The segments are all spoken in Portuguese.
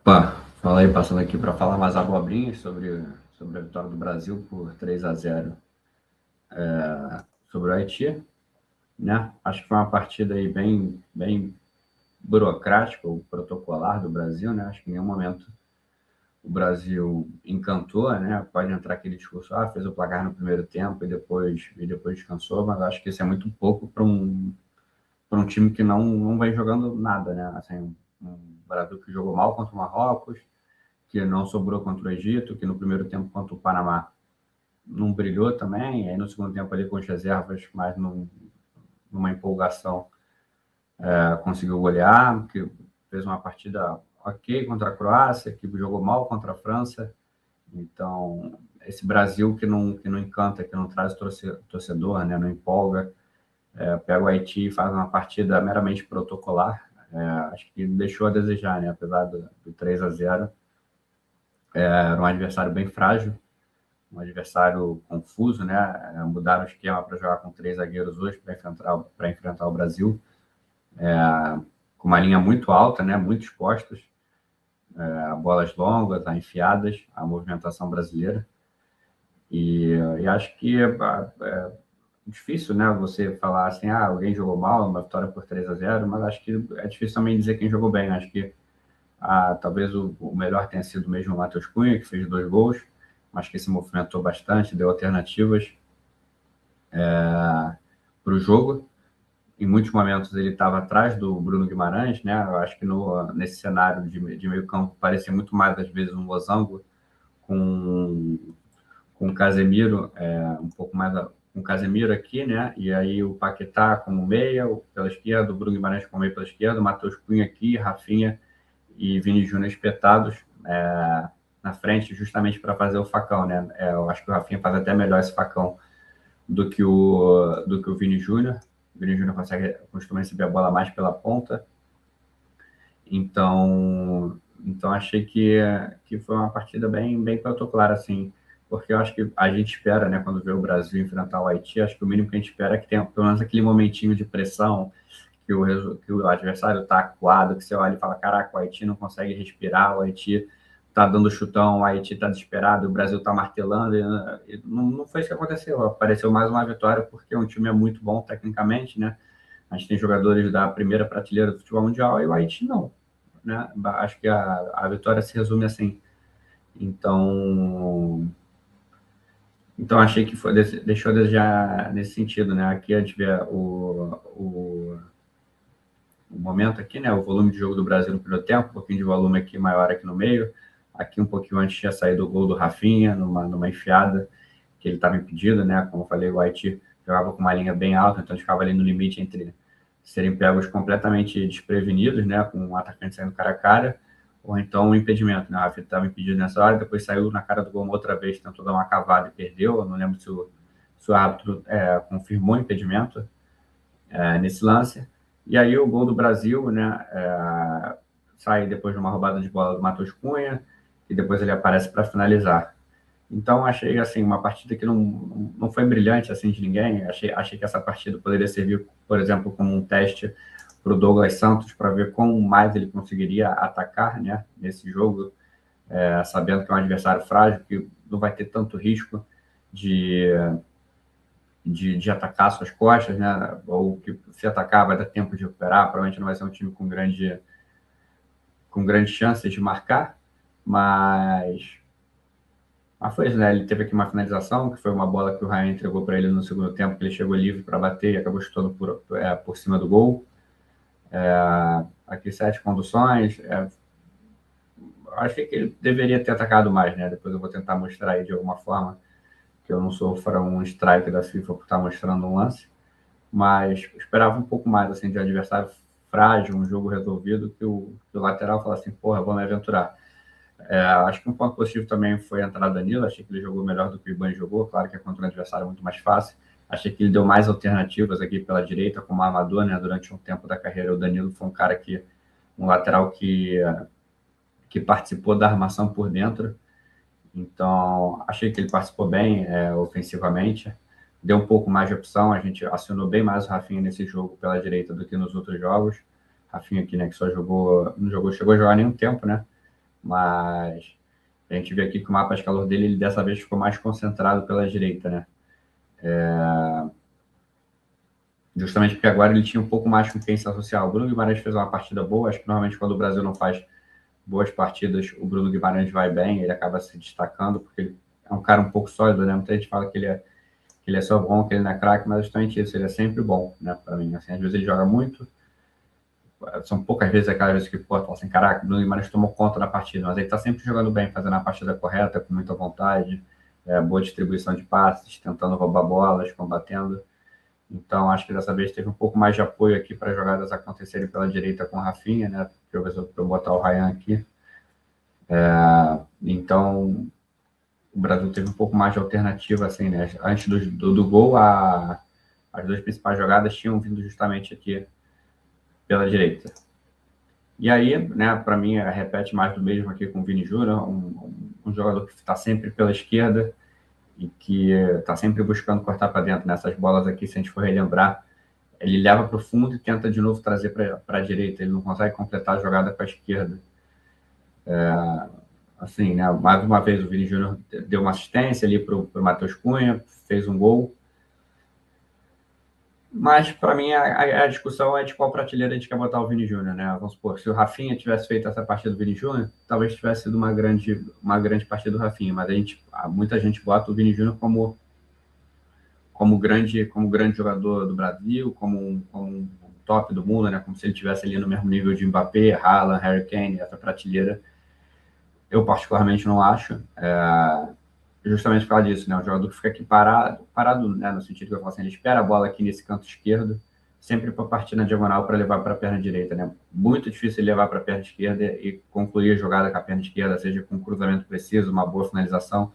Opa, fala aí, passando aqui para falar mais abobrinhas sobre a vitória do Brasil por 3-0 sobre o Haiti, né? Acho que foi uma partida aí bem burocrática ou protocolar do Brasil, né? Acho que em nenhum momento o Brasil encantou, né? Pode entrar aquele discurso, fez o placar no primeiro tempo e depois descansou, mas acho que isso é muito pouco para um time que não vem jogando nada, né? Assim, um Brasil que jogou mal contra o Marrocos, que não sobrou contra o Egito, que no primeiro tempo contra o Panamá não brilhou também, aí no segundo tempo ali com as reservas, mais numa empolgação, conseguiu golear, que fez uma partida ok contra a Croácia, que jogou mal contra a França. Então, esse Brasil que não encanta, que não traz torcedor, né, não empolga, pega o Haiti e faz uma partida meramente protocolar. Acho que deixou a desejar, né, apesar do 3-0. Era um adversário bem frágil, um adversário confuso, né? Mudaram o esquema para jogar com 3 zagueiros hoje para enfrentar o Brasil, com uma linha muito alta, né? Muito expostos, bolas longas, a enfiadas, a movimentação brasileira. E acho que é difícil, né? Você falar assim, alguém jogou mal, uma vitória por 3-0, mas acho que é difícil também dizer quem jogou bem. Acho que talvez o melhor tenha sido mesmo o Matheus Cunha, que fez 2 gols, mas que se movimentou bastante, deu alternativas para o jogo. Em muitos momentos ele estava atrás do Bruno Guimarães, né? Eu acho que nesse cenário de meio campo parecia muito mais, às vezes, um losango com o Casemiro, um pouco mais com o Casemiro aqui, né? E aí o Paquetá como meia, pela esquerda, o Bruno Guimarães como meio pela esquerda, o Matheus Cunha aqui, Rafinha e Vini Júnior espetados na frente, justamente para fazer o facão, né? Eu acho que o Rafinha faz até melhor esse facão do que o Vini Júnior. O Vini Júnior costuma receber a bola mais pela ponta. Então achei que foi uma partida bem protocolar, assim, porque eu acho que a gente espera, né, quando vê o Brasil enfrentar o Haiti, acho que o mínimo que a gente espera é que tenha pelo menos aquele momentinho de pressão, que o adversário está acuado, que você olha e fala, caraca, o Haiti não consegue respirar, o Haiti está dando chutão, o Haiti está desesperado, o Brasil está martelando, e não foi isso que aconteceu. Apareceu mais uma vitória porque o time é muito bom tecnicamente, né? A gente tem jogadores da primeira prateleira do futebol mundial e o Haiti não, né? Acho que a vitória se resume assim. Então achei que deixou a desejar nesse sentido, né? Aqui a gente vê o momento aqui, né? O volume de jogo do Brasil no primeiro tempo, um pouquinho de volume aqui maior aqui no meio. Aqui um pouquinho antes tinha saído o gol do Rafinha, numa enfiada, que ele estava impedido, né? Como eu falei, o Haiti jogava com uma linha bem alta, então ficava ali no limite entre serem pegos completamente desprevenidos, né? Com um atacante saindo cara a cara, ou então um impedimento, né? O Rafinha estava impedido nessa hora, depois saiu na cara do gol uma outra vez, tentou dar uma cavada e perdeu. Eu não lembro se o árbitro confirmou o impedimento nesse lance. E aí o gol do Brasil, né, sai depois de uma roubada de bola do Matheus Cunha, e depois ele aparece para finalizar. Então achei assim uma partida que não foi brilhante assim de ninguém. Achei que essa partida poderia servir, por exemplo, como um teste para o Douglas Santos para ver como mais ele conseguiria atacar, né, nesse jogo, sabendo que é um adversário frágil, que não vai ter tanto risco de de atacar suas costas, né? Ou que se atacar vai dar tempo de recuperar. Provavelmente não vai ser um time com grandes chances de marcar, mas foi isso, né? Ele teve aqui uma finalização, que foi uma bola que o Ryan entregou para ele no segundo tempo, que ele chegou livre para bater e acabou chutando por cima do gol. Aqui 7 conduções. Acho que ele deveria ter atacado mais, né? Depois eu vou tentar mostrar aí de alguma forma que eu não sofra um strike da FIFA por estar mostrando um lance, mas esperava um pouco mais assim de um adversário frágil, um jogo resolvido, que o lateral falasse assim, porra, vou me aventurar. Acho que um ponto positivo também foi a entrada do Danilo. Achei que ele jogou melhor do que o Iban jogou. Claro que é contra um adversário muito mais fácil. Achei que ele deu mais alternativas aqui pela direita, como armador, né? Durante um tempo da carreira, o Danilo foi um lateral que participou da armação por dentro. Então, achei que ele participou bem ofensivamente, deu um pouco mais de opção. A gente acionou bem mais o Rafinha nesse jogo pela direita do que nos outros jogos. Rafinha aqui, né, que só jogou, não jogou, chegou a jogar nenhum tempo, né? mas a gente vê aqui que o mapa de calor dele, ele dessa vez ficou mais concentrado pela direita, né? Justamente porque agora ele tinha um pouco mais com quem se associar. O Bruno Guimarães fez uma partida boa, acho que normalmente quando o Brasil não faz boas partidas, o Bruno Guimarães vai bem, ele acaba se destacando, porque ele é um cara um pouco sólido, né? Muita gente fala que ele é só bom, que ele não é craque, mas justamente isso, ele é sempre bom, né? Para mim, assim, às vezes ele joga muito, são poucas vezes aquelas vezes que, pô, fala assim, caraca, o Bruno Guimarães tomou conta da partida, mas ele tá sempre jogando bem, fazendo a partida correta, com muita vontade, boa distribuição de passes, tentando roubar bolas, combatendo. Então, acho que dessa vez teve um pouco mais de apoio aqui para jogadas acontecerem pela direita com o Rafinha, né? Deixa eu ver se eu botar o Ryan aqui. Então, o Brasil teve um pouco mais de alternativa, assim, né? Antes do gol, as duas principais jogadas tinham vindo justamente aqui pela direita. E aí, né, para mim, repete mais do mesmo aqui com o Vini Júnior, um jogador que está sempre pela esquerda e que está sempre buscando cortar para dentro. Nessas bolas aqui, se a gente for relembrar, ele leva para o fundo e tenta de novo trazer para a direita. Ele não consegue completar a jogada para a esquerda. Assim, né, mais uma vez o Vini Júnior deu uma assistência ali para o Matheus Cunha, fez um gol. Mas, para mim, a discussão é de qual prateleira a gente quer botar o Vini Júnior, né? Vamos supor, se o Rafinha tivesse feito essa partida do Vini Júnior, talvez tivesse sido uma grande partida do Rafinha, mas muita gente bota o Vini Júnior como grande jogador do Brasil, como um top do mundo, né? Como se ele estivesse ali no mesmo nível de Mbappé, Haaland, Harry Kane, essa prateleira. Eu, particularmente, não acho. Justamente por causa disso, né? Um jogador que fica aqui parado, né? No sentido que eu falo assim, ele espera a bola aqui nesse canto esquerdo, sempre para partir na diagonal para levar para a perna direita, né? Muito difícil ele levar para a perna esquerda e concluir a jogada com a perna esquerda, seja com um cruzamento preciso, uma boa finalização.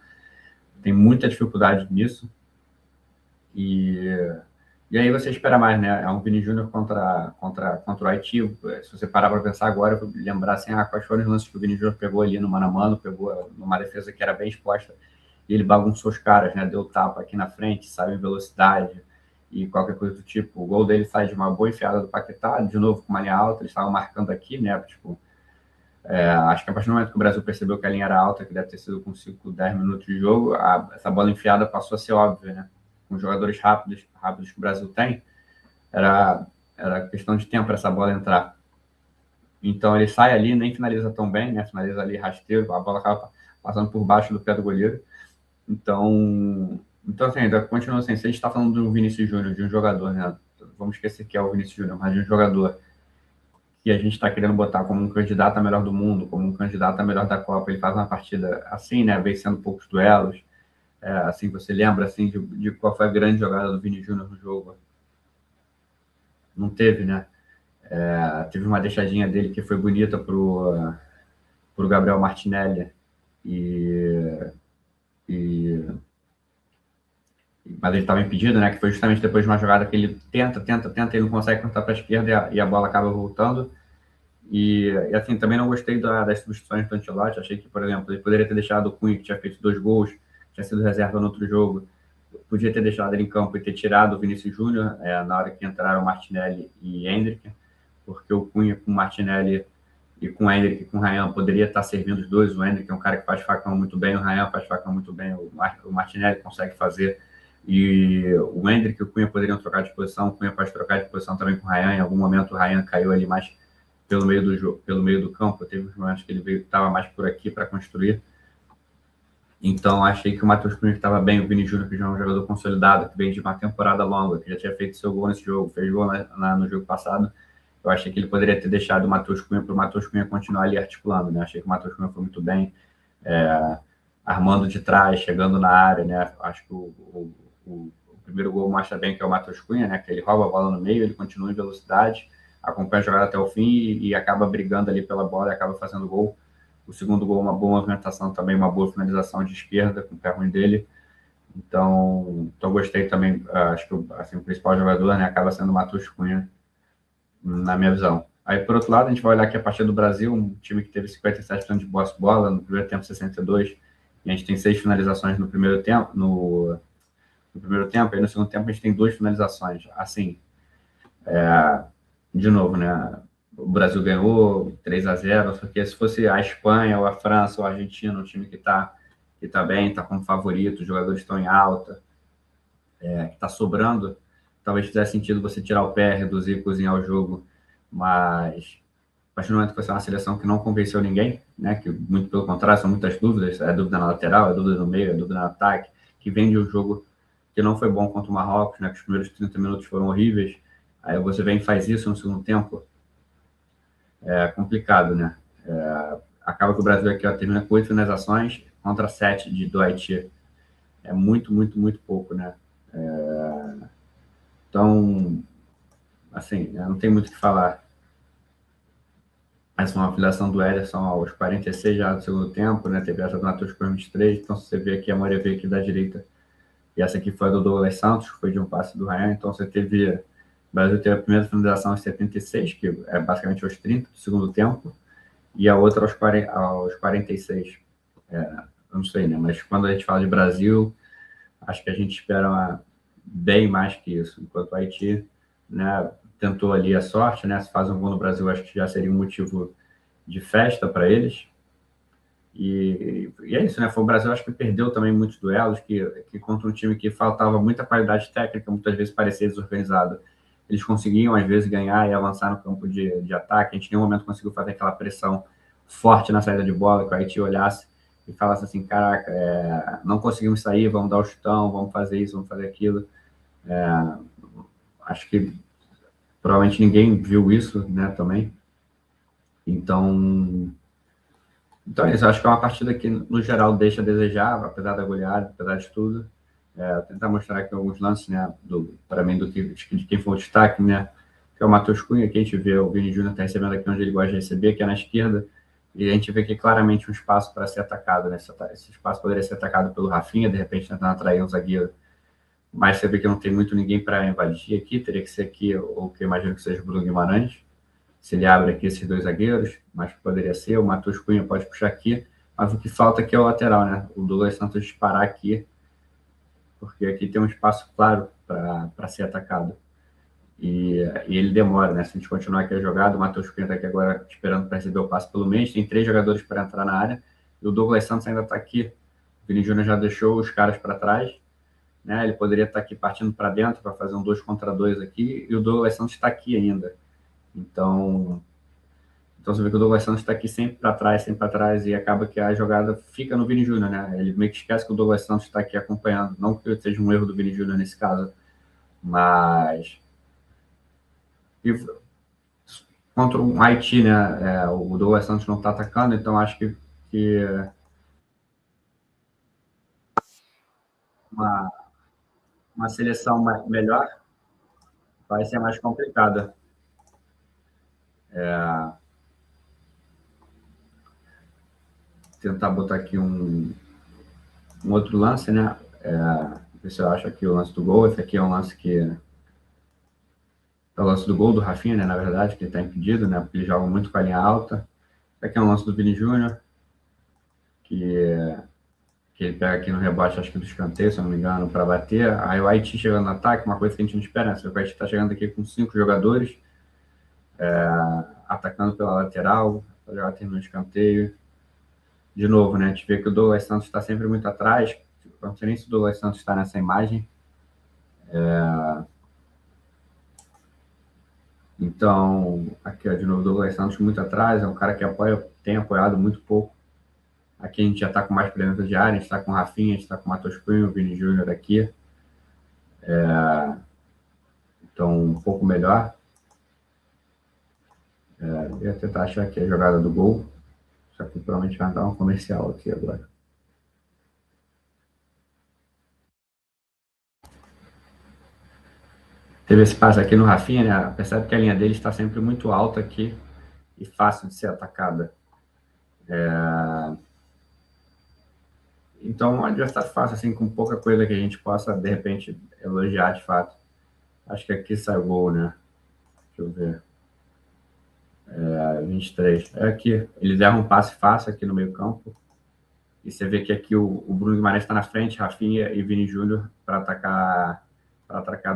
Tem muita dificuldade nisso. E aí você espera mais, né? É um Vini Júnior contra o Haiti. Se você parar para pensar agora, lembrar assim, quais foram os lances que o Vini Júnior pegou ali no mano a mano, pegou numa defesa que era bem exposta, e ele bagunçou os caras, né? Deu tapa aqui na frente, saiu em velocidade e qualquer coisa do tipo. O gol dele sai de uma boa enfiada do Paquetá, de novo com uma linha alta, eles estavam marcando aqui, né? Tipo, acho que a partir do momento que o Brasil percebeu que a linha era alta, que deve ter sido com 5, 10 minutos de jogo, essa bola enfiada passou a ser óbvia, né? Com jogadores rápidos que o Brasil tem, era questão de tempo para essa bola entrar. Então ele sai ali, nem finaliza tão bem, né? Finaliza ali rasteiro, a bola acaba passando por baixo do pé do goleiro. Então assim, ainda continua assim, se a gente está falando do Vinícius Júnior, de um jogador, né? Vamos esquecer que é o Vinícius Júnior, mas de um jogador que a gente está querendo botar como um candidato a melhor do mundo, como um candidato a melhor da Copa, ele faz uma partida assim, né? Vencendo poucos duelos. Assim, você lembra assim, de qual foi a grande jogada do Vini Júnior no jogo? Não teve, né? Teve uma deixadinha dele que foi bonita pro Gabriel Martinelli. Mas ele estava impedido, né? Que foi justamente depois de uma jogada que ele tenta, ele não consegue cortar para a esquerda e a bola acaba voltando. E assim, também não gostei das substituições do Ancelotti. Achei que, por exemplo, ele poderia ter deixado o Cunha, que tinha feito 2 gols, tinha sido reserva no outro jogo. Podia ter deixado ele em campo e ter tirado o Vinícius Júnior na hora que entraram Martinelli e Hendrick, porque o Cunha com o Martinelli e com o Hendrick e com o Ryan poderia estar servindo os dois. O Hendrick é um cara que faz facão muito bem, o Ryan faz facão muito bem, o Martinelli consegue fazer. E o Hendrick e o Cunha poderiam trocar de posição, o Cunha pode trocar de posição também com o Ryan. Em algum momento o Ryan caiu ali mais pelo meio do campo, teve uns momentos que ele estava mais por aqui para construir. Então, achei que o Matheus Cunha estava bem, o Vini Júnior, que já é um jogador consolidado, que vem de uma temporada longa, que já tinha feito seu gol nesse jogo, fez gol no jogo passado. Eu achei que ele poderia ter deixado o Matheus Cunha para o Matheus Cunha continuar ali articulando, né? Achei que o Matheus Cunha foi muito bem, armando de trás, chegando na área, né? Acho que o primeiro gol mostra bem que é o Matheus Cunha, né? Que ele rouba a bola no meio, ele continua em velocidade, acompanha a jogada até o fim e acaba brigando ali pela bola e acaba fazendo gol. O segundo gol, uma boa movimentação também, uma boa finalização de esquerda com o pé ruim dele. Então gostei também. Acho que assim, o principal jogador, né, acaba sendo o Matheus Cunha, na minha visão. Aí, por outro lado, a gente vai olhar aqui a partida do Brasil, um time que teve 57% de posse de bola, no primeiro tempo 62%, e a gente tem 6 finalizações no primeiro tempo, aí no segundo tempo a gente tem 2 finalizações. Assim, de novo, né, o Brasil ganhou 3-0, só que se fosse a Espanha ou a França ou a Argentina, um time que tá bem, está como favorito, os jogadores estão em alta, que está sobrando, talvez fizesse sentido você tirar o pé, reduzir, cozinhar o jogo, mas a partir do momento que você é uma seleção que não convenceu ninguém, né, que muito pelo contrário, são muitas dúvidas, é dúvida na lateral, é dúvida no meio, é dúvida no ataque, que vem de um jogo que não foi bom contra o Marrocos, né, que os primeiros 30 minutos foram horríveis, aí você vem e faz isso no segundo tempo, é complicado, né? Acaba que o Brasil aqui ó, termina com 8 finalizações contra 7 do Haiti. É muito, muito, muito pouco, né? Então, assim, não tem muito o que falar. Essa é uma filiação do Ederson aos 46 já do segundo tempo, né? Teve essa do Matheus com 23. Então, se você vê aqui, a maioria veio aqui da direita. E essa aqui foi a do Douglas Santos, que foi de um passe do Ryan. Então, você teve. O Brasil teve a primeira finalização aos 76, que é basicamente aos 30 do segundo tempo, e a outra aos 46. Eu não sei, né? Mas quando a gente fala de Brasil, acho que a gente espera bem mais que isso. Enquanto o Haiti, né, tentou ali a sorte, né? Se faz um gol no Brasil, acho que já seria um motivo de festa para eles. E é isso, né? Foi o Brasil, acho que perdeu também muitos duelos, que contra um time que faltava muita qualidade técnica, muitas vezes parecia desorganizado. Eles conseguiam, às vezes, ganhar e avançar no campo de ataque. A gente, em nenhum momento, conseguiu fazer aquela pressão forte na saída de bola, que o Haiti olhasse e falasse assim: caraca, não conseguimos sair, vamos dar o chutão, vamos fazer isso, vamos fazer aquilo. Acho que provavelmente ninguém viu isso, né, também. Então, é isso. Eu acho que é uma partida que, no geral, deixa a desejar, apesar da goleada, apesar de tudo. Vou tentar mostrar aqui alguns lances, né, para mim, de quem foi o destaque, né, que é o Matheus Cunha, que a gente vê o Vini Júnior está recebendo aqui onde ele gosta de receber, que é na esquerda, e a gente vê aqui claramente um espaço para ser atacado, né, esse espaço poderia ser atacado pelo Rafinha, de repente tentando atrair um zagueiro, mas você vê que não tem muito ninguém para invadir aqui, teria que ser aqui, ou que eu imagino que seja o Bruno Guimarães, se ele abre aqui esses dois zagueiros, mas poderia ser, o Matheus Cunha pode puxar aqui, mas o que falta aqui é o lateral, né? O Douglas Santos disparar aqui, porque aqui tem um espaço claro para ser atacado. E ele demora, né? Se a gente continuar aqui a jogada, o Matheus Cunha está aqui agora esperando para receber o passe pelo meio, tem 3 jogadores para entrar na área, e o Douglas Santos ainda está aqui. O Vini Júnior já deixou os caras para trás, né? Ele poderia estar aqui partindo para dentro para fazer um 2 contra 2 aqui, e o Douglas Santos está aqui ainda. Então você vê que o Douglas Santos está aqui sempre para trás, e acaba que a jogada fica no Vini Júnior, né? Ele meio que esquece que o Douglas Santos está aqui acompanhando. Não que seja um erro do Vini Júnior nesse caso, mas. E contra um Haiti, né? O Douglas Santos não está atacando, então acho que uma, uma seleção melhor vai ser mais complicada. Tentar botar aqui um outro lance, né? Ver se eu acho aqui o lance do gol. Esse aqui é um lance que é o lance do gol do Rafinha, né, na verdade, que ele está impedido, né, porque ele joga muito com a linha alta. Aqui é um lance do Vini Júnior, que, que ele pega aqui no rebote, acho que do escanteio, se eu não me engano, para bater. Aí o Haiti chegando no ataque, uma coisa que a gente não espera, né? O Haiti está chegando aqui com 5 jogadores, atacando pela lateral, a jogada termina no escanteio. De novo, né, a gente vê que o Douglas Santos está sempre muito atrás, não sei nem se o Douglas Santos está nessa imagem. Então, aqui, ó, de novo, o Douglas Santos muito atrás, é um cara que tem apoiado muito pouco. Aqui a gente já está com mais presença de área, a gente está com o Rafinha, a gente está com o Matheus Cunha, o Vini Júnior aqui. Então, um pouco melhor. Eu ia tentar achar aqui a jogada do gol. Só que provavelmente vai dar um comercial aqui agora. Teve esse passe aqui no Rafinha, né? Percebe que a linha dele está sempre muito alta aqui e fácil de ser atacada. Então, um adversário fácil, assim, com pouca coisa que a gente possa, de repente, elogiar de fato. Acho que aqui sai o gol, né? Deixa eu ver. 23. É aqui. Eles erram um passe fácil aqui no meio campo. E você vê que aqui o Bruno Guimarães está na frente, Rafinha e Vini Júnior para atacar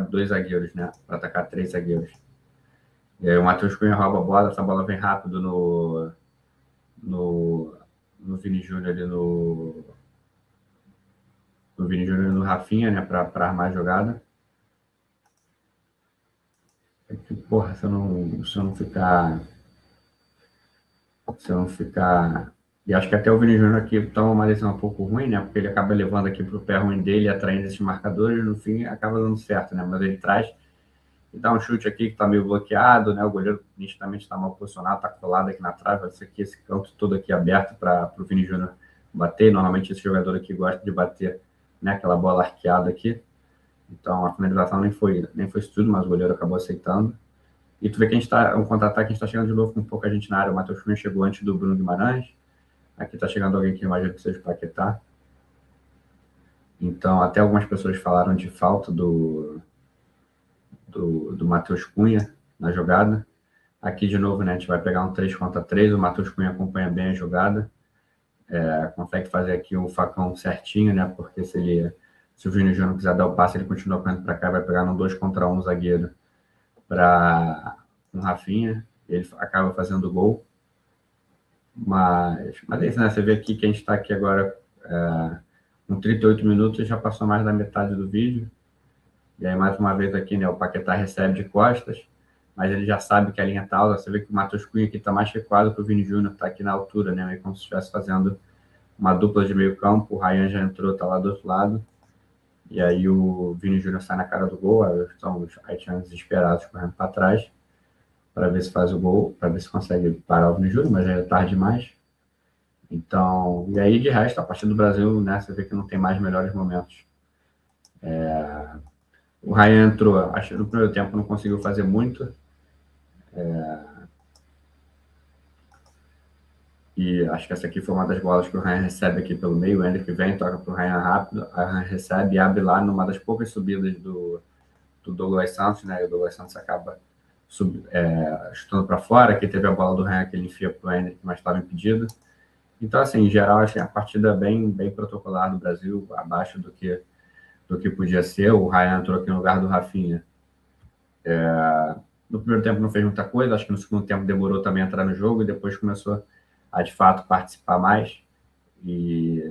2 zagueiros, né? Para atacar 3 zagueiros. E aí o Matheus Cunha rouba a bola, essa bola vem rápido no, no Vini Júnior ali no Vini Júnior e no Rafinha, né, para armar a jogada. É que, porra, se eu não ficar. E acho que até o Vini Júnior aqui toma uma decisão um pouco ruim, né? Porque ele acaba levando aqui para o pé ruim dele, atraindo esses marcadores, e no fim acaba dando certo, né? Mas ele traz e dá um chute aqui que está meio bloqueado, né? O goleiro nitidamente está mal posicionado, está colado aqui na trave, vai ser aqui esse campo todo aqui aberto para o Vini Júnior bater. Normalmente esse jogador aqui gosta de bater, né? Aquela bola arqueada aqui. Então a finalização nem foi isso tudo, mas o goleiro acabou aceitando. E tu vê que a gente tá, um contra-ataque, a gente está chegando de novo com pouca gente na área. O Matheus Cunha chegou antes do Bruno Guimarães. Aqui está chegando alguém que eu imagino que seja o Paquetá. Então, até algumas pessoas falaram de falta do Matheus Cunha na jogada. Aqui, de novo, né, a gente vai pegar um 3 contra 3. O Matheus Cunha acompanha bem a jogada. Consegue fazer aqui o facão certinho, né? Porque se o Vini Júnior quiser dar o passe, ele continua correndo para cá, vai pegar no 2 contra 1 zagueiro para um Rafinha. Ele acaba fazendo o gol. Mas é isso, né? Você vê aqui que a gente está aqui agora com 38 minutos, já passou mais da metade do vídeo. E aí, mais uma vez aqui, né? O Paquetá recebe de costas, mas ele já sabe que a linha tá alta. Você vê que o Matheus Cunha aqui está mais recuado que o Vini Júnior, está aqui na altura, né? Meio como se estivesse fazendo uma dupla de meio campo. O Ryan já entrou, está lá do outro lado. E aí o Vini Júnior sai na cara do gol. Aí estão os haitianos desesperados correndo para trás para ver se faz o gol, para ver se consegue parar o Vini Júnior, mas já é tarde demais. Então, e aí de resto, a partir do Brasil, né, você vê que não tem mais melhores momentos. O Ryan entrou, acho que no primeiro tempo não conseguiu fazer muito. E acho que essa aqui foi uma das bolas que o Ryan recebe aqui pelo meio. O Hendrick vem, toca para o Ryan rápido. A Ryan recebe e abre lá numa das poucas subidas do Douglas Santos, né? E o Douglas Santos acaba chutando para fora. Aqui teve a bola do Ryan que ele enfia para o Hendrick, mas estava impedido. Então, assim, em geral, achei a partida bem, bem protocolar do Brasil, abaixo do que podia ser. O Ryan entrou aqui no lugar do Rafinha. No primeiro tempo não fez muita coisa, acho que no segundo tempo demorou também a entrar no jogo e depois começou a, de fato, participar mais. E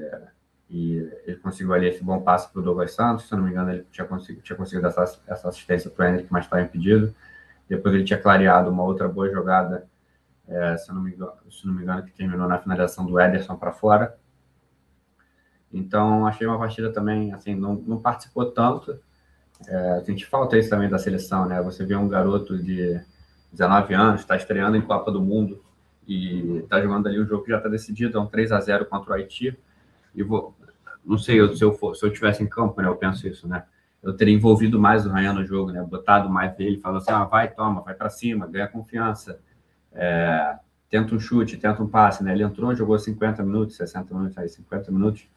ele conseguiu ali esse bom passe para o Douglas Santos, se eu não me engano, ele tinha conseguido essa assistência para o Henrique, mas estava impedido. Depois ele tinha clareado uma outra boa jogada, se não me engano, que terminou na finalização do Ederson para fora. Então, achei uma partida também, assim, não participou tanto. A gente falta isso também da seleção, né? Você vê um garoto de 19 anos, está estreando em Copa do Mundo e está jogando ali um jogo que já está decidido, é um 3-0 contra o Haiti. E não sei, se eu tivesse em campo, né? Eu penso isso, né? Eu teria envolvido mais o Ryan no jogo, né? Botado mais dele, falando assim, vai, toma, vai para cima, ganha confiança. Tenta um chute, tenta um passe, né? Ele entrou, jogou 50 minutos, 60 minutos, aí 50 minutos.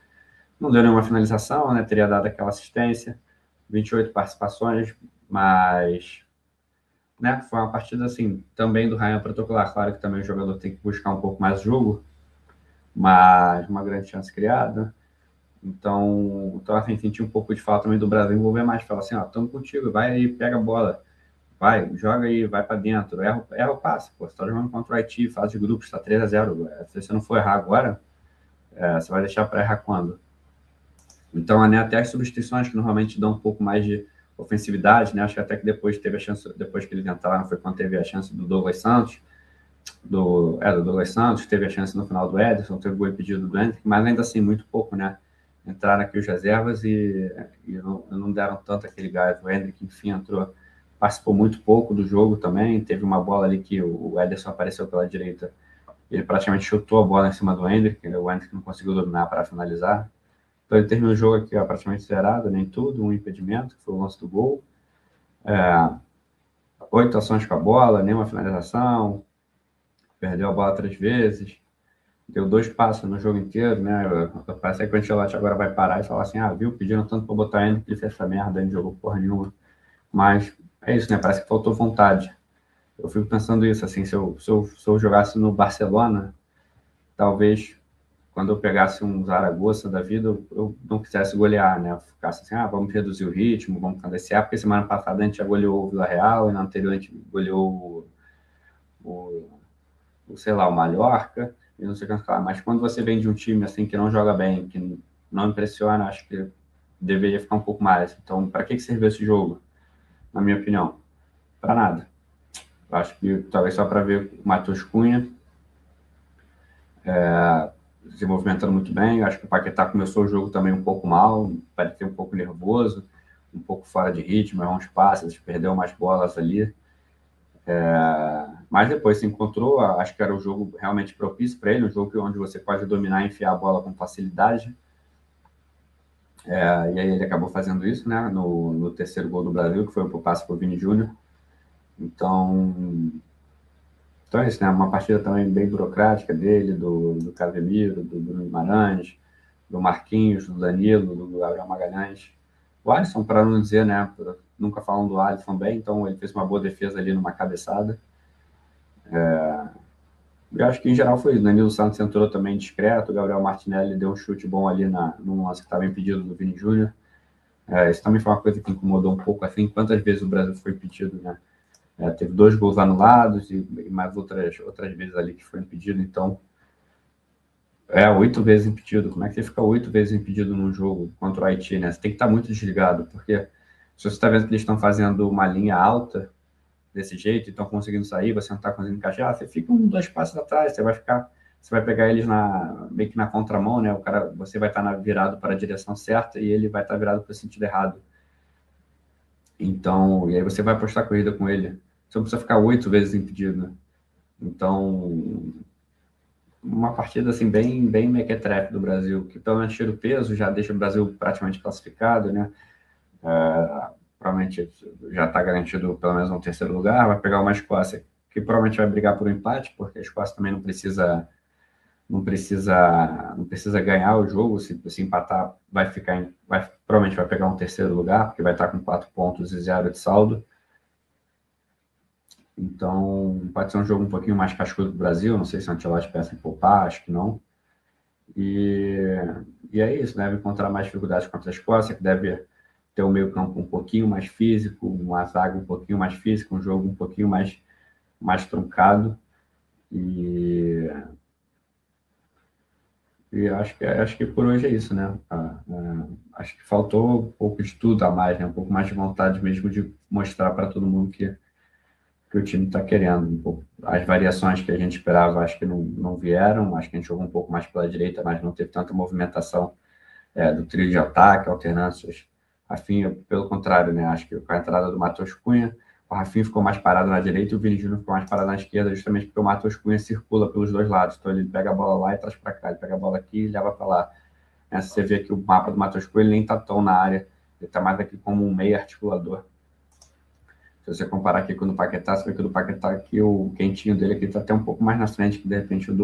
Não deu nenhuma finalização, né? Teria dado aquela assistência. 28 participações, mas, né, foi uma partida, assim, também do Ryan protocolar. Claro que também o jogador tem que buscar um pouco mais o jogo, mas uma grande chance criada. Então assim, senti um pouco de falta também do Brasil envolver mais. Fala assim, estamos contigo, vai aí, pega a bola. Vai, joga aí, vai para dentro, erra o passe, pô, você tá jogando contra o Haiti, fase de grupos, está 3-0, se você não for errar agora, você vai deixar para errar quando? Então, né, até as substituições que normalmente dão um pouco mais de ofensividade, né, acho que até que depois teve a chance, depois que eles entraram, foi quando teve a chance do Douglas Santos, do Douglas Santos, teve a chance no final do Ederson, teve o gol impedido do Hendrick, mas ainda assim, muito pouco, né, entraram aqui os reservas e não deram tanto aquele gás. O Hendrick, enfim, entrou, participou muito pouco do jogo também, teve uma bola ali que o Ederson apareceu pela direita, ele praticamente chutou a bola em cima do Hendrick, o Hendrick não conseguiu dominar para finalizar. Então ele terminou o jogo aqui praticamente zerado, nem tudo, um impedimento, que foi o lance do gol. 8 ações com a bola, nenhuma finalização, perdeu a bola 3 vezes, deu 2 passos no jogo inteiro, né? Parece que o Ancelotti agora vai parar e falar assim, viu, pediram tanto para botar ele que ele fez essa merda, ele jogou porra nenhuma. Mas é isso, né? Parece que faltou vontade. Eu fico pensando isso, assim, se eu jogasse no Barcelona, talvez quando eu pegasse um Zaragoza da vida, eu não quisesse golear, né? Eu ficasse assim, vamos reduzir o ritmo, vamos cadenciar, porque semana passada a gente já goleou o Vila Real e na anterior a gente goleou o, sei lá, o Mallorca, e não sei o que lá. Mas quando você vem de um time assim que não joga bem, que não impressiona, acho que deveria ficar um pouco mais. Então, para que serviu esse jogo? Na minha opinião, para nada. Eu acho que talvez só para ver o Matheus Cunha se movimentando muito bem. Eu acho que o Paquetá começou o jogo também um pouco mal, parecia um pouco nervoso, um pouco fora de ritmo, errou uns passes, perdeu umas bolas ali. Mas depois se encontrou, acho que era o jogo realmente propício para ele, um jogo onde você pode dominar e enfiar a bola com facilidade. E aí ele acabou fazendo isso, né, no terceiro gol do Brasil, que foi o passe para o Vini Júnior. Então é isso, né? Uma partida também bem burocrática dele, do Casemiro, do Bruno Guimarães, do Marquinhos, do Danilo, do Gabriel Magalhães. O Alisson, para não dizer, né? Nunca falam do Alisson bem, então ele fez uma boa defesa ali numa cabeçada. Eu acho que em geral foi isso. Danilo Santos entrou também discreto, o Gabriel Martinelli deu um chute bom ali num lance que estava impedido do Vini Júnior. Isso também foi uma coisa que incomodou um pouco, assim, quantas vezes o Brasil foi impedido, né? Teve 2 gols anulados e mais outras vezes ali que foi impedido, então 8 vezes impedido. Como é que você fica 8 vezes impedido num jogo contra o Haiti, né? Você tem que estar muito desligado, porque se você está vendo que eles estão fazendo uma linha alta desse jeito e estão conseguindo sair, você não está conseguindo encaixar, você fica 2 passos atrás, você vai pegar eles meio que na contramão, né? O cara, você vai estar virado para a direção certa e ele vai estar virado para o sentido errado. Então, e aí você vai postar a corrida com ele. Você não precisa ficar 8 vezes impedido, né? Então, uma partida assim bem mequetrefe do Brasil, que pelo menos tira o peso, já deixa o Brasil praticamente classificado, né? Provavelmente já está garantido pelo menos um terceiro lugar, vai pegar uma Escócia que provavelmente vai brigar por um empate, porque a Escócia também não precisa ganhar o jogo, se empatar provavelmente vai pegar um terceiro lugar, porque vai estar com 4 pontos e 0 de saldo. Então, pode ser um jogo um pouquinho mais cascudo do Brasil, não sei se o Ancelotti pensa em poupar, acho que não. E, e é isso, deve encontrar mais dificuldades contra a Escócia, que deve ter um meio-campo um pouquinho mais físico, uma zaga um pouquinho mais física, um jogo um pouquinho mais truncado. E, acho que por hoje é isso, né? Acho que faltou um pouco de tudo a mais, né? Um pouco mais de vontade mesmo de mostrar para todo mundo que o time está querendo. Um pouco. As variações que a gente esperava, acho que não vieram. Acho que a gente jogou um pouco mais pela direita, mas não teve tanta movimentação do trio de ataque, alternâncias. Rafinha, pelo contrário, né? Acho que com a entrada do Matheus Cunha, o Rafinha ficou mais parado na direita e o Vini Júnior ficou mais parado na esquerda, justamente porque o Matheus Cunha circula pelos dois lados. Então ele pega a bola lá e traz para cá, ele pega a bola aqui e leva para lá. Você vê que o mapa do Matheus Cunha ele nem está tão na área, ele está mais aqui como um meio articulador. Se você comparar aqui com o do Paquetá, você vê que o do Paquetá aqui, o quentinho dele aqui está até um pouco mais na frente que de repente o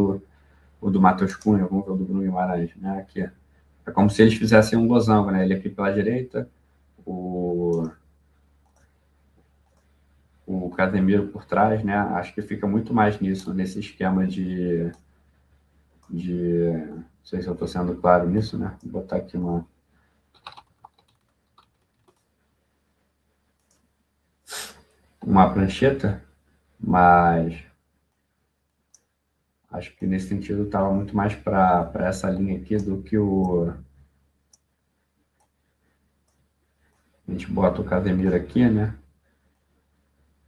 do Matheus Cunha, vamos ver o do Bruno Guimarães, né? Aqui. É como se eles fizessem um losango, né? Ele aqui pela direita, o Casemiro por trás, né? Acho que fica muito mais nesse esquema não sei se eu estou sendo claro nisso, né? Vou botar aqui uma prancheta, mas acho que nesse sentido estava muito mais para essa linha aqui do que a gente bota o Casemiro aqui, né?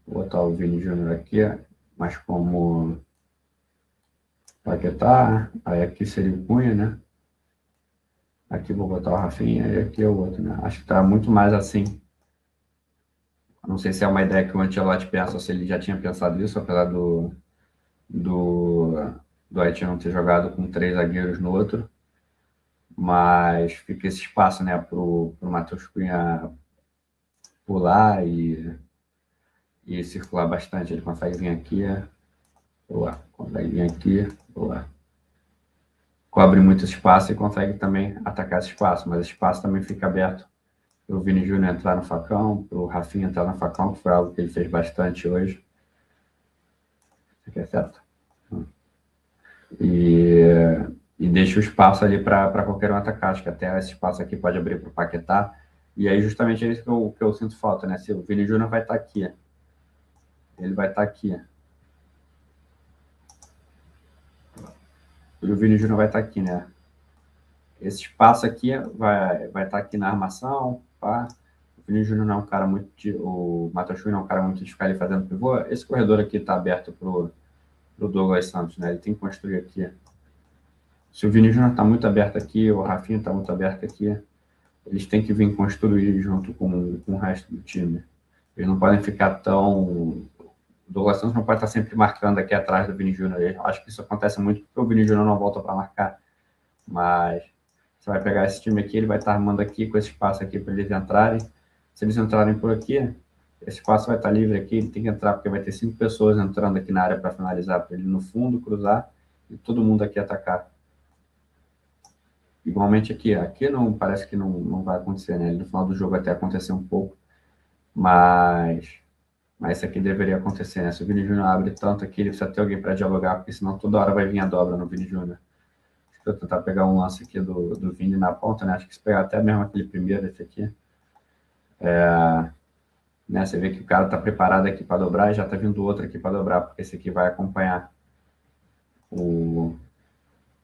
Vou botar o Vini Júnior aqui, mas como Paquetá, aí aqui seria o Cunha, né? Aqui vou botar o Rafinha e aqui é o outro, né? Acho que está muito mais assim. Não sei se é uma ideia que o Ancelotti pensa ou se ele já tinha pensado isso, apesar do, do Haiti não ter jogado com 3 zagueiros no outro. Mas fica esse espaço, né, para o Matheus Cunha pular e circular bastante. Ele consegue vir aqui, boa. Consegue vir aqui, boa. Cobre muito espaço e consegue também atacar esse espaço, mas esse espaço também fica aberto para o Vini Júnior entrar no facão, para o Rafinha entrar no facão, que foi algo que ele fez bastante hoje. Isso aqui é certo. E deixa o espaço ali para qualquer um atacar. Acho que até esse espaço aqui pode abrir para o Paquetá. E aí, justamente, é isso que eu sinto falta, né? Se o Vini Júnior vai estar aqui, ele vai estar aqui. o Vini Júnior vai estar aqui, né? Esse espaço aqui vai estar aqui na armação, pá. O Vini Júnior não é um cara muito o Matheus Cunha não é um cara muito de ficar ali fazendo pivô. Esse corredor aqui está aberto pro Douglas Santos, né? Ele tem que construir aqui. Se o Vini Júnior está muito aberto aqui, o Rafinha está muito aberto aqui, eles têm que vir construir junto com o resto do time. Eles não podem ficar tão. O Douglas Santos não pode estar sempre marcando aqui atrás do Vini Júnior. Eu acho que isso acontece muito porque o Vini Júnior não volta para marcar. Mas você vai pegar esse time aqui, ele vai estar armando aqui com esse espaço aqui para eles entrarem. Se eles entrarem por aqui, esse espaço vai estar livre aqui, ele tem que entrar porque vai ter 5 pessoas entrando aqui na área para finalizar, para ele no fundo cruzar e todo mundo aqui atacar. Igualmente aqui não parece que não vai acontecer, né? No final do jogo até acontecer um pouco, mas isso aqui deveria acontecer, né? Se o Vini Júnior abre tanto aqui, ele precisa ter alguém para dialogar, porque senão toda hora vai vir a dobra no Vini Júnior. Deixa eu tentar pegar um lance aqui do Vini na ponta, né? Acho que se pegar até mesmo aquele primeiro, esse aqui, né? Você vê que o cara está preparado aqui para dobrar e já está vindo outro aqui para dobrar, porque esse aqui vai acompanhar o...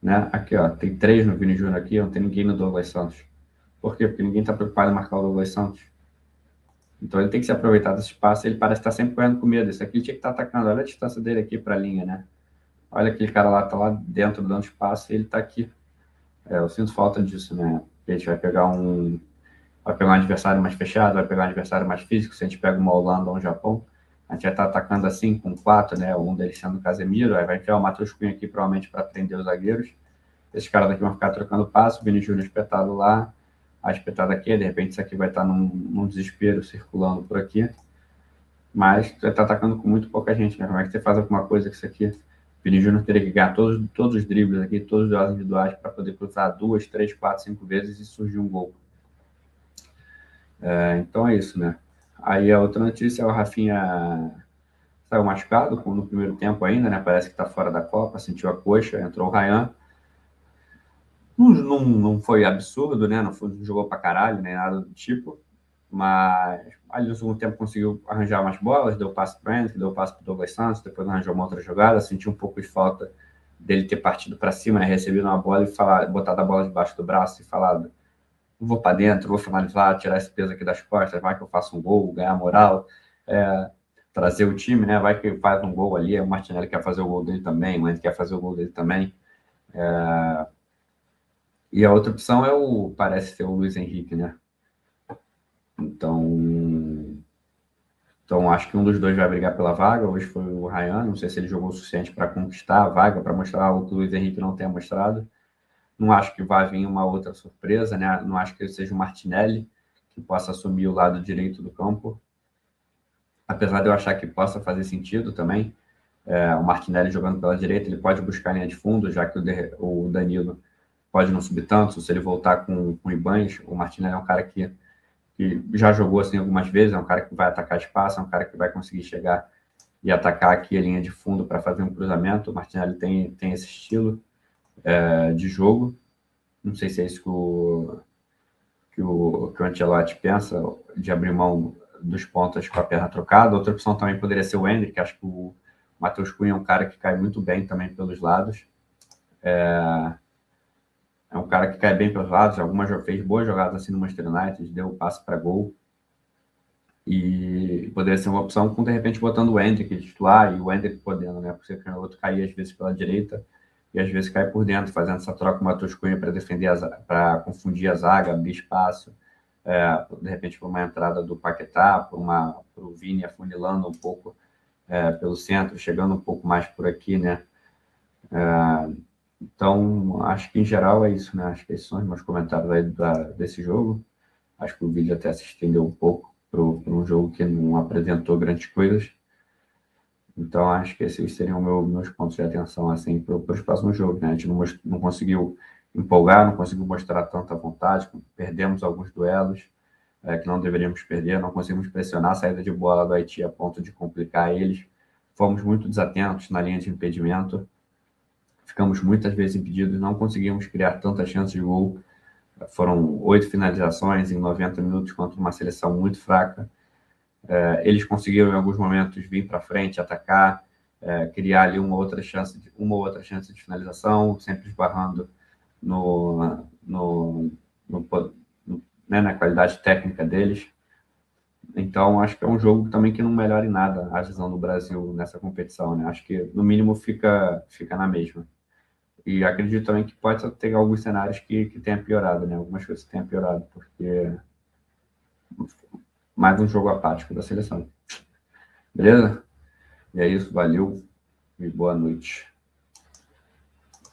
Né? Aqui, ó, tem 3 no Vini Júnior aqui, não tem ninguém no Douglas Santos. Por quê? Porque ninguém está preocupado em marcar o Douglas Santos. Então ele tem que se aproveitar desse espaço, ele parece estar sempre correndo com medo. Esse aqui tinha que estar atacando, olha a distância dele aqui para a linha, né? Olha aquele cara lá, tá lá dentro dando espaço e ele tá aqui. Eu sinto falta disso, né? A gente vai pegar um adversário mais fechado, vai pegar um adversário mais físico. Se a gente pega uma Holanda ou um Japão, a gente vai estar atacando assim com 4, né? Um deles sendo o Casemiro, aí vai enfiar o Matheus Cunha aqui provavelmente para prender os zagueiros. Esses caras daqui vão ficar trocando passo, o Vini Júnior espetado lá, a espetada aqui, de repente isso aqui vai estar num desespero circulando por aqui. Mas você está atacando com muito pouca gente, né? Como é que você faz alguma coisa com isso aqui? O Vini Júnior teria que ganhar todos os dribles aqui, todos os duelos individuais para poder cruzar 2, 3, 4, 5 vezes e surgir um gol. Então é isso, né? Aí a outra notícia é o Rafinha saiu machucado no primeiro tempo ainda, né? Parece que está fora da Copa, sentiu a coxa, entrou o Ryan. Não foi absurdo, né? Não jogou para caralho, nem nada do tipo. Mas ali no segundo tempo conseguiu arranjar umas bolas, deu passe para o Hendrick, deu passe para o Douglas Santos, depois arranjou uma outra jogada, senti um pouco de falta dele ter partido para cima, né? Recebido uma bola e botado a bola debaixo do braço e falado: vou para dentro, vou finalizar, tirar esse peso aqui das costas, vai que eu faço um gol, ganhar moral, trazer o time, né? Vai que faz um gol ali, o Martinelli quer fazer o gol dele também, o Hendrick quer fazer o gol dele também. E a outra opção parece ser o Luiz Henrique, né? Então acho que um dos dois vai brigar pela vaga. Hoje foi o Ryan, não sei se ele jogou o suficiente para conquistar a vaga, para mostrar algo que o Luiz Henrique não tenha mostrado. Não acho que vai vir uma outra surpresa, né? Não acho que ele seja o Martinelli, que possa assumir o lado direito do campo. Apesar de eu achar que possa fazer sentido também. O Martinelli jogando pela direita, ele pode buscar a linha de fundo, já que o Danilo pode não subir tanto. Se ele voltar com o Ibañez, o Martinelli é um cara que já jogou assim algumas vezes, é um cara que vai atacar espaço, é um cara que vai conseguir chegar e atacar aqui a linha de fundo para fazer um cruzamento. O Martinelli tem esse estilo de jogo. Não sei se é isso que o Ancelotti pensa, de abrir mão dos pontas com a perna trocada. Outra opção também poderia ser o Hendrick, acho que o Matheus Cunha é um cara que cai muito bem também pelos lados. É um cara que cai bem pelos lados, fez boas jogadas assim no Manchester United, deu passe para gol. E poderia ser uma opção com, de repente, botando o Hendrick titular e o Hendrick podendo, né? Porque o outro cair às vezes pela direita e às vezes cai por dentro, fazendo essa troca com o Matheus Cunha para defender, para confundir a zaga, abrir espaço. De repente, por uma entrada do Paquetá, para o Vini afunilando um pouco pelo centro, chegando um pouco mais por aqui, né? Então, acho que em geral é isso, né? Acho que esses são os meus comentários aí desse jogo. Acho que o vídeo até se estendeu um pouco para um jogo que não apresentou grandes coisas. Então, acho que esses seriam meus pontos de atenção assim, para os próximos jogos. Né? A gente não conseguiu empolgar, não conseguiu mostrar tanta vontade, perdemos alguns duelos que não deveríamos perder, não conseguimos pressionar a saída de bola do Haiti a ponto de complicar eles. Fomos muito desatentos na linha de impedimento, ficamos muitas vezes impedidos, não conseguimos criar tantas chances de gol. Foram 8 finalizações em 90 minutos contra uma seleção muito fraca. Eles conseguiram, em alguns momentos, vir para frente, atacar, criar ali uma outra chance de finalização, sempre esbarrando no, no, no, né, na qualidade técnica deles. Então, acho que é um jogo também que não melhora em nada a visão do Brasil nessa competição, né? Acho que, no mínimo, fica na mesma. E acredito também que pode ter alguns cenários que tenha piorado, né? Algumas coisas que tenha piorado, porque mais um jogo apático da seleção. Beleza? E é isso, valeu e boa noite.